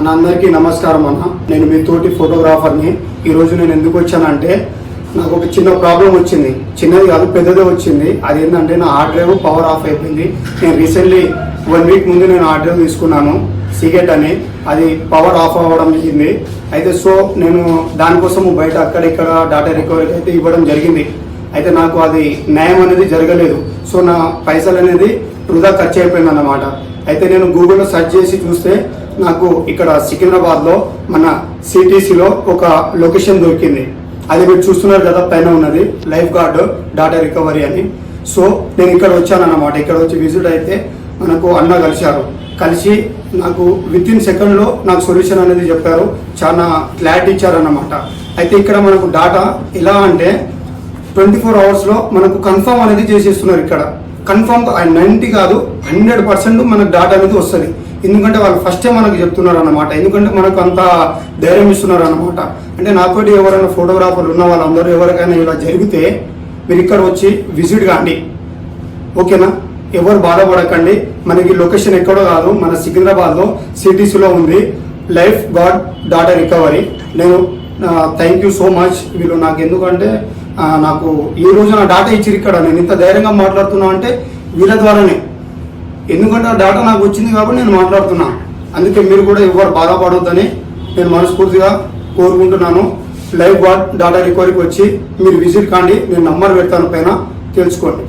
అందరికీ నమస్కారం అన్న. నేను మీ తోటి ఫోటోగ్రాఫర్ని. ఈరోజు నేను ఎందుకు వచ్చానంటే నాకు ఒక చిన్న ప్రాబ్లం వచ్చింది. చిన్నది కాదు, పెద్దదే వచ్చింది. అది ఏంటంటే నా హార్డ్ డ్రైవ్ పవర్ ఆఫ్ అయిపోయింది. నేను రీసెంట్లీ 1 వీక్ ముందు నేను హార్డ్ డ్రైవ్ తీసుకున్నాను, సీగెట్ అని. అది పవర్ ఆఫ్ అవ్వడం జరిగింది. అయితే సో నేను దానికోసం బయట అక్కడిక్కడ డాటా రికవరీ అయితే ఇవ్వడం జరిగింది. అయితే నాకు అది న్యాయం అనేది జరగలేదు. సో నా పైసలు అనేది వృధా ఖర్చు అయిపోయింది అన్నమాట. అయితే నేను గూగుల్లో సెర్చ్ చేసి చూస్తే నాకు ఇక్కడ సికింద్రాబాద్లో మన సిటీసీలో ఒక లొకేషన్ దొరికింది. అది మీరు చూస్తున్నారు కదా, పైన ఉన్నది లైఫ్ గార్డ్ డాటా రికవరీ అని. సో నేను ఇక్కడ వచ్చానన్నమాట. ఇక్కడ వచ్చి విజిట్ అయితే మనకు అన్న కలిసి నాకు వితిన్ సెకండ్లో నాకు సొల్యూషన్ అనేది చెప్పారు. చాలా క్లారిటీ ఇచ్చారన్నమాట. అయితే ఇక్కడ మనకు డాటా ఎలా అంటే 24 అవర్స్లో మనకు కన్ఫర్మ్ అనేది చేసేస్తున్నారు. ఇక్కడ కన్ఫర్మ్ 90 కాదు 100% మనకు డాటా అనేది వస్తుంది. ఎందుకంటే వాళ్ళు ఫస్టే మనకు చెప్తున్నారు అన్నమాట. ఎందుకంటే మనకు అంత ధైర్యం ఇస్తున్నారు అన్నమాట. అంటే నాతోటి ఎవరైనా ఫోటోగ్రాఫర్లు ఉన్న వాళ్ళందరూ ఎవరికైనా ఇలా జరిగితే మీరు ఇక్కడ వచ్చి విజిట్ కాండి, ఓకేనా? ఎవరు బాధపడకండి. మనకి లొకేషన్ ఎక్కడో కాదు, మన సికింద్రాబాద్లో సిటీసీలో ఉంది లైఫ్ గార్డ్ డాటా రికవరీ. నేను థ్యాంక్ యూ సో మచ్. వీళ్ళు నాకు ఎందుకంటే నాకు ఈ రోజు నా డాటా ఇచ్చిరు. ఇక్కడ నేను ఇంత ధైర్యంగా మాట్లాడుతున్నా అంటే వీళ్ళ ద్వారానే. ఎందుకంటే ఆ డాటా నాకు వచ్చింది కాబట్టి నేను మాట్లాడుతున్నా. అందుకే మీరు కూడా ఎవరు బాధపడొద్దని నేను మనస్ఫూర్తిగా కోరుకుంటున్నాను. లైఫ్ గార్డ్ డాటా రికవరీకి వచ్చి మీరు విజిట్ కాండి. నేను నంబర్ పెడతాను, పైన తెలుసుకోండి.